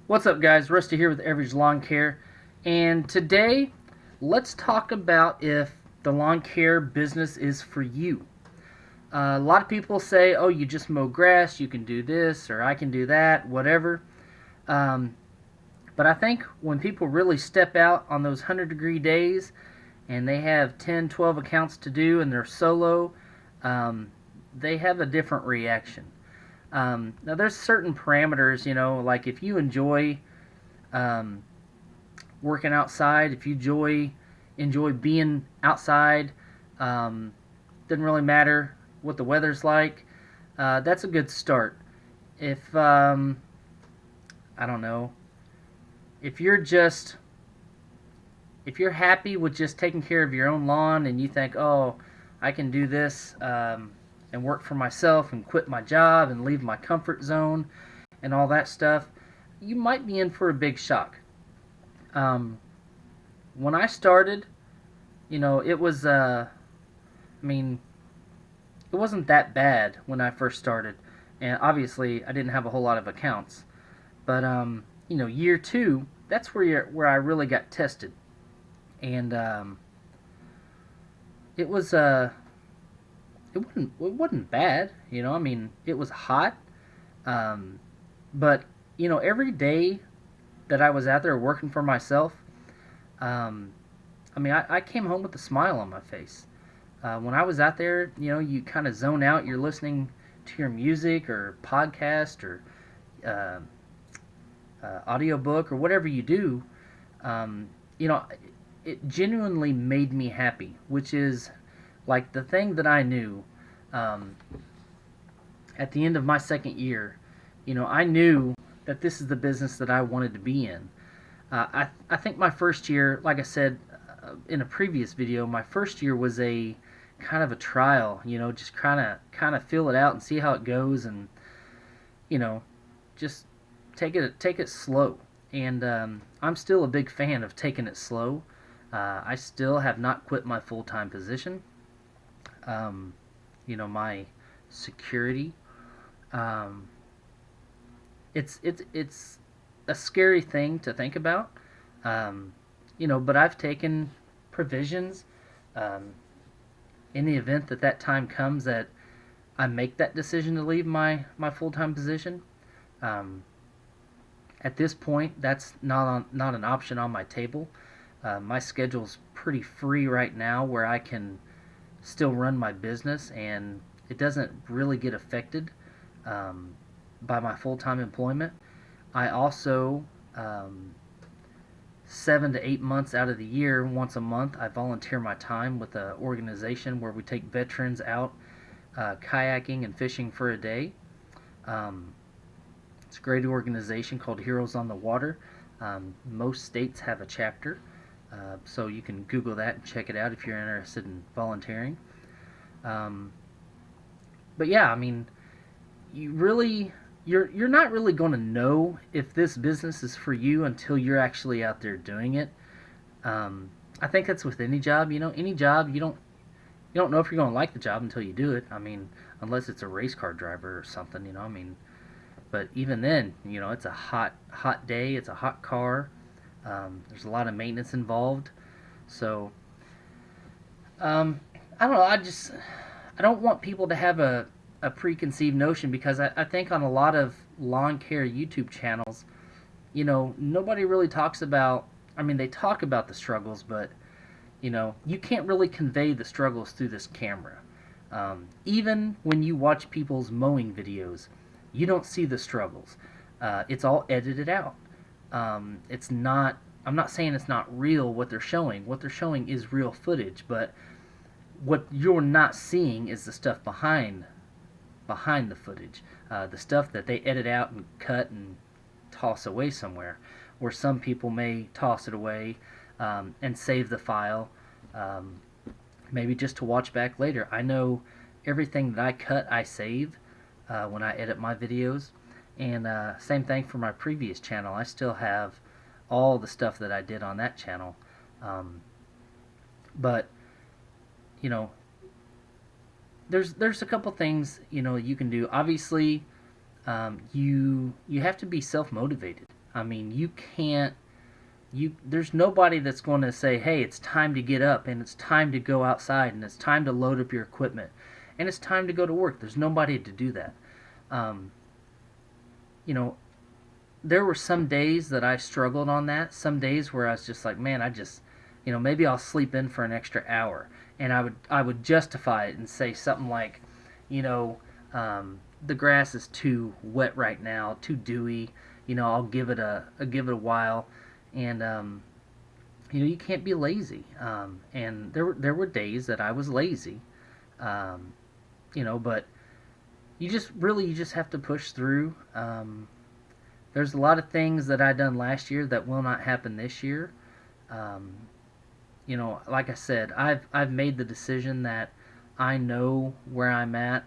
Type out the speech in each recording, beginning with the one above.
What's up, guys? Rusty here with Everage Lawn Care, and today let's talk about if the lawn care business is for you. A lot of people say, oh, you just mow grass, you can do this, or I can do that, whatever. Um, but I think when people really step out on those 100-degree days and they have 10, 12 accounts to do and they're solo, um, they have a different reaction. Now, there's certain parameters, like if you enjoy um, working outside, if you enjoy being outside, um, doesn't really matter what the weather's like. That's a good start. If I don't know, if you're just if you're happy with just taking care of your own lawn and you think, oh, I can do this and work for myself and quit my job and leave my comfort zone and all that stuff, you might be in for a big shock. Um, when I started, it was, I mean, it wasn't that bad when I first started. And obviously, I didn't have a whole lot of accounts. But, year two, that's where I really got tested. And it was, it wasn't bad, it was hot. Um, but, every day that I was out there working for myself, um, I came home with a smile on my face. When I was out there, you kind of zone out. You're listening to your music or podcast or uh, audiobook or whatever you do. Um, you know, it genuinely made me happy, which is like the thing that I knew um, at the end of my second year. I knew that this is the business that I wanted to be in. I think my first year, like I said in a previous video, my first year was a kind of a trial. Just kind of feel it out and see how it goes, and you know, just take it slow. And I'm still a big fan of taking it slow. I still have not quit my full time position. My security. Um, it's a scary thing to think about. But I've taken provisions um, in the event that time comes that I make that decision to leave my full time position. Um, at this point, that's not an option on my table. My schedule's pretty free right now, where I can still run my business, and it doesn't really get affected um, by my full time employment. I also 7 to 8 months out of the year, once a month, I volunteer my time with an organization where we take veterans out kayaking and fishing for a day. Um, it's a great organization called Heroes on the Water. Most states have a chapter, so you can Google that and check it out if you're interested in volunteering. Um, but yeah, you're not really going to know if this business is for you until you're actually out there doing it. I think that's with any job. Any job, you don't know if you're going to like the job until you do it. Unless it's a race car driver or something. But even then, it's a hot day. It's a hot car. There's a lot of maintenance involved. So I don't know. I don't want people to have a preconceived notion, because I think on a lot of lawn care YouTube channels, nobody really talks about. They talk about the struggles, but you can't really convey the struggles through this camera. Even when you watch people's mowing videos, you don't see the struggles. It's all edited out. It's not. I'm not saying it's not real what they're showing. What they're showing is real footage, but what you're not seeing is the stuff behind the footage, the stuff that they edit out and cut and toss away somewhere, or some people may toss it away and save the file, maybe just to watch back later. I know everything that I cut, I save when I edit my videos, and same thing for my previous channel. I still have all the stuff that I did on that channel, but you know there's a couple things you can do. Obviously, you have to be self motivated. I mean, you can't. There's nobody that's going to say, "Hey, it's time to get up and it's time to go outside and it's time to load up your equipment and it's time to go to work." There's nobody to do that. Um, you know, there were some days that I struggled on that. Some days where I was just like, "Man, I just, maybe I'll sleep in for an extra hour," and I would justify it and say something like, you know, the grass is too wet right now, too dewy. I'll give it a while, and you can't be lazy. And there were days that I was lazy, um, but you just have to push through. There's a lot of things that I done last year that will not happen this year. Um, like I said, I've made the decision that I know where I'm at,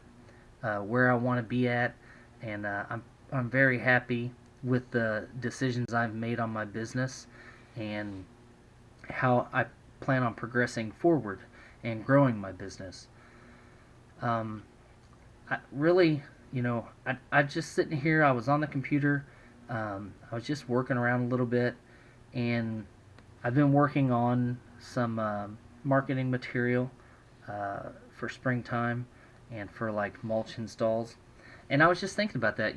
where I want to be at, and I'm very happy with the decisions I've made on my business and how I plan on progressing forward and growing my business. Um, I really, I just sitting here. I was on the computer. I was just working around a little bit, and I've been working on some marketing material for springtime and for like mulch installs. And I was just thinking about that.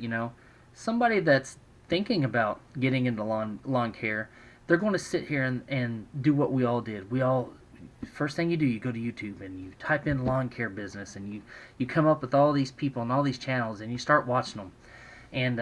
Somebody that's thinking about getting into lawn care, they're going to sit here and do what we all did. First thing you do, you go to YouTube and you type in lawn care business, and you come up with all these people and all these channels, and you start watching them. And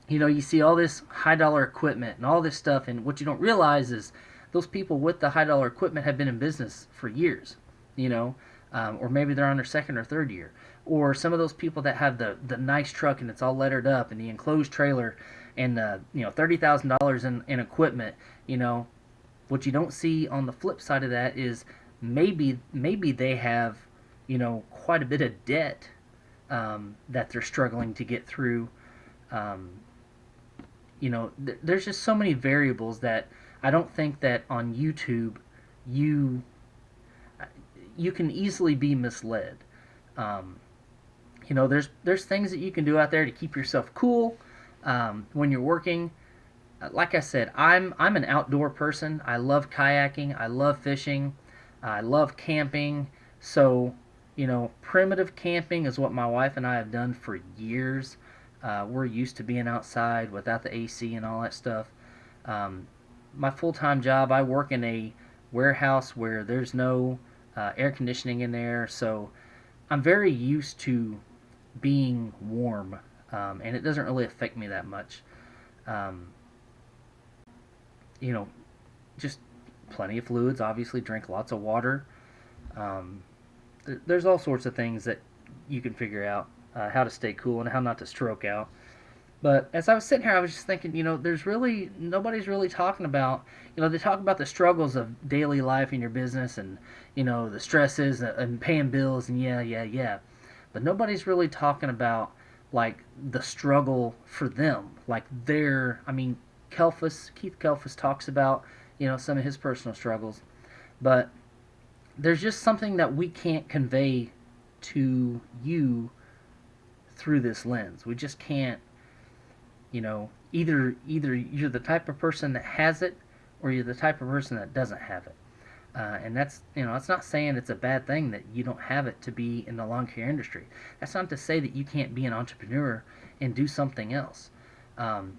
you see all this high dollar equipment and all this stuff, and what you don't realize is those people with the high dollar equipment have been in business for years, or maybe they're on their second or third year. Or some of those people that have the nice truck and it's all lettered up and the enclosed trailer and $30,000 in equipment. What you don't see on the flip side of that is maybe they have quite a bit of debt that they're struggling to get through. Um, there's just so many variables that I don't think that on YouTube you can easily be misled. Um, there's things that you can do out there to keep yourself cool when you're working. Like I said, I'm an outdoor person. I love kayaking. I love fishing. I love camping. So, primitive camping is what my wife and I have done for years. We're used to being outside without the AC and all that stuff. My full-time job, I work in a warehouse where there's no air conditioning in there, so I'm very used to being warm, and it doesn't really affect me that much. Um, you know, just plenty of fluids, obviously, drink lots of water. Um, there's all sorts of things that you can figure out how to stay cool and how not to stroke out. But as I was sitting here, I was just thinking, there's really nobody's really talking about, they talk about the struggles of daily life in your business and, the stresses and paying bills and yeah. But nobody's really talking about like the struggle for them, like Keith Kelfus talks about, some of his personal struggles, but there's just something that we can't convey to you through this lens. We just can't. Either you're the type of person that has it, or you're the type of person that doesn't have it. And that's it's not saying it's a bad thing that you don't have it to be in the lawn care industry. That's not to say that you can't be an entrepreneur and do something else.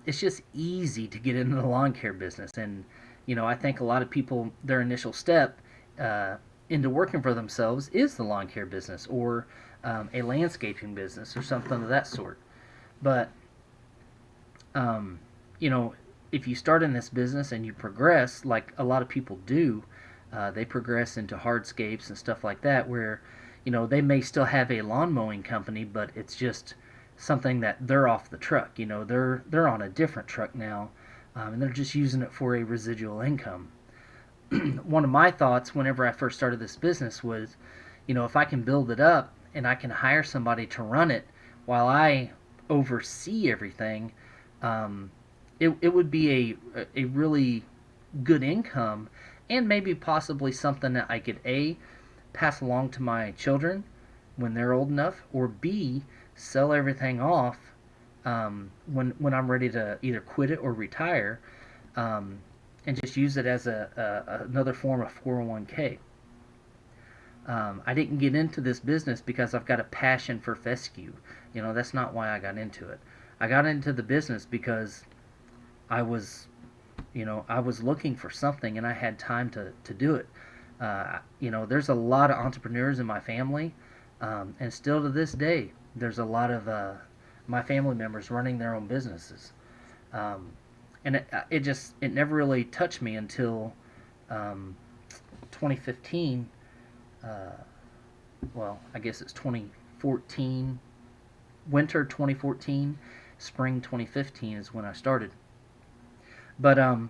It's just easy to get into the lawn care business, and I think a lot of people, their initial step into working for themselves is the lawn care business or a landscaping business or something of that sort. But um, if you start in this business and you progress, like a lot of people do, they progress into hardscapes and stuff like that, where, they may still have a lawn mowing company, but it's just something that they're off the truck. They're on a different truck now, and they're just using it for a residual income. One of my thoughts whenever I first started this business was, if I can build it up and I can hire somebody to run it while I oversee everything, it would be a really good income, and maybe possibly something that I could A, pass along to my children when they're old enough, or B, sell everything off when I'm ready to either quit it or retire, and just use it as another form of 401k. I didn't get into this business because I've got a passion for fescue. That's not why I got into it. I got into the business because I was, I was looking for something and I had time to do it. There's a lot of entrepreneurs in my family, and still to this day, there's a lot of my family members running their own businesses. Um, and it never really touched me until 2015. Well, I guess it's 2014, winter 2014, spring 2015 is when I started. But I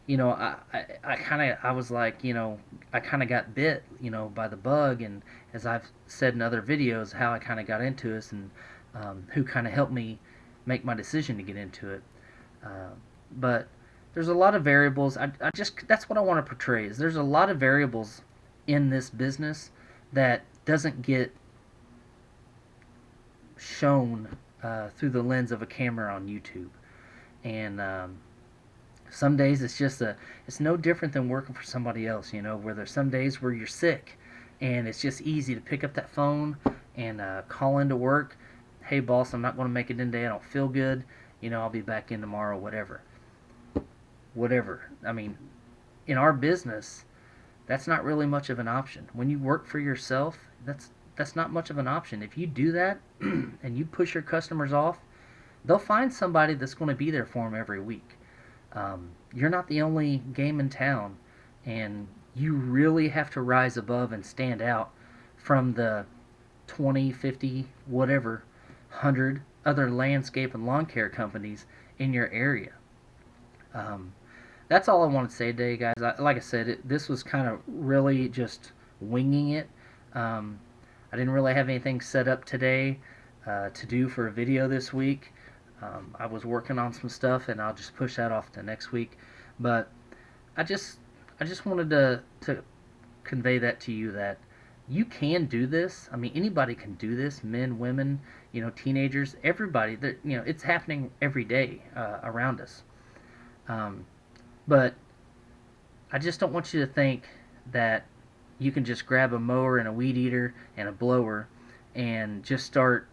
kind of I was like, I kind of got bit, by the bug, and as I've said in other videos, how I kind of got into this, and who kind of helped me make my decision to get into it. But there's a lot of variables. I just that's what I want to portray is there's a lot of variables in this business that doesn't get shown through the lens of a camera on YouTube. And some days it's no different than working for somebody else, where there's some days where you're sick and it's just easy to pick up that phone and call into work. Hey boss, I'm not going to make it in today. I don't feel good. I'll be back in tomorrow, whatever. I mean, in our business, that's not really much of an option. When you work for yourself, that's not much of an option. If you do that and you push your customers off, they'll find somebody that's going to be there for them every week. You're not the only game in town, and you really have to rise above and stand out from the 20, 50, whatever, 100 other landscape and lawn care companies in your area. Um, that's all I want to say today, guys. Like I said, this was kind of really just winging it. I didn't really have anything set up today to do for a video this week. I was working on some stuff, and I'll just push that off to next week. But I just wanted to convey that to you, that you can do this. I mean, anybody can do this. Men, women, teenagers, everybody. That it's happening every day around us. But I just don't want you to think that you can just grab a mower and a weed eater and a blower and just start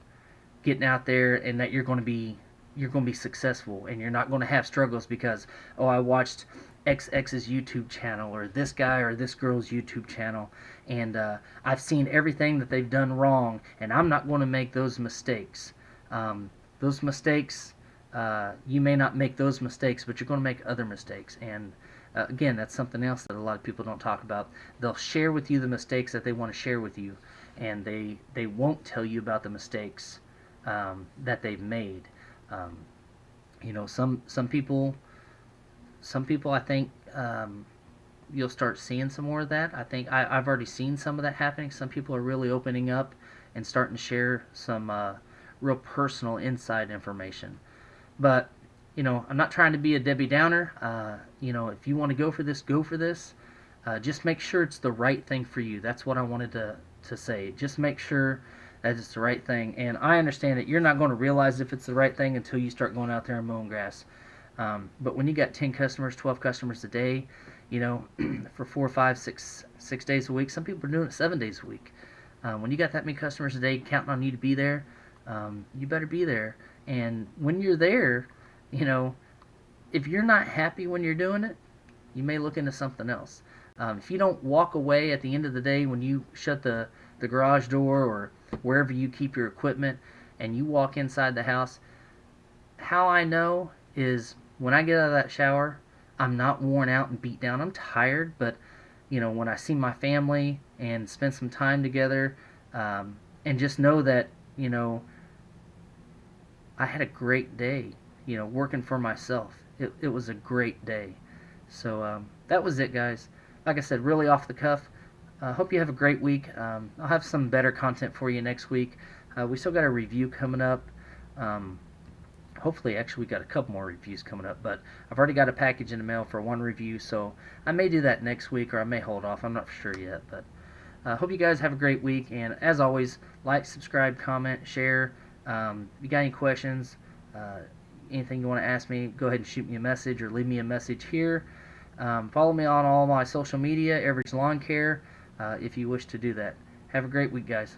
getting out there, and that you're going to be successful and you're not going to have struggles because, oh, I watched XX's YouTube channel or this guy or this girl's YouTube channel, and I've seen everything that they've done wrong, and I'm not going to make those mistakes. Those mistakes, you may not make those mistakes, but you're going to make other mistakes. And again, that's something else that a lot of people don't talk about. They'll share with you the mistakes that they want to share with you, and they won't tell you about the mistakes that they've made. Um, some people, I think you'll start seeing some more of that. I think I've already seen some of that happening. Some people are really opening up and starting to share some real personal inside information. But I'm not trying to be a Debbie Downer. If you want to go for this, go for this. Just make sure it's the right thing for you. That's what I wanted to say. Just make sure that it's the right thing. And I understand that you're not going to realize if it's the right thing until you start going out there and mowing grass. But when you got 10 customers, 12 customers a day, for 4, 5, 6 days a week, some people are doing it 7 days a week. When you got that many customers a day counting on you to be there, you better be there. And when you're there, if you're not happy when you're doing it, you may look into something else. If you don't walk away at the end of the day when you shut the garage door or wherever you keep your equipment and you walk inside the house, how I know is when I get out of that shower, I'm not worn out and beat down. I'm tired, but when I see my family and spend some time together, and just know that I had a great day, working for myself. It was a great day. So that was it, guys. Like I said, really off the cuff. Hope you have a great week. I'll have some better content for you next week. We still got a review coming up. Hopefully, actually, we got a couple more reviews coming up, but I've already got a package in the mail for one review, so I may do that next week, or I may hold off. I'm not sure yet, but hope you guys have a great week, and as always, like, subscribe, comment, share. If you got any questions, Anything you want to ask me, go ahead and shoot me a message or leave me a message here. Follow me on all my social media, Everage Lawn Care, if you wish to do that. Have a great week, guys.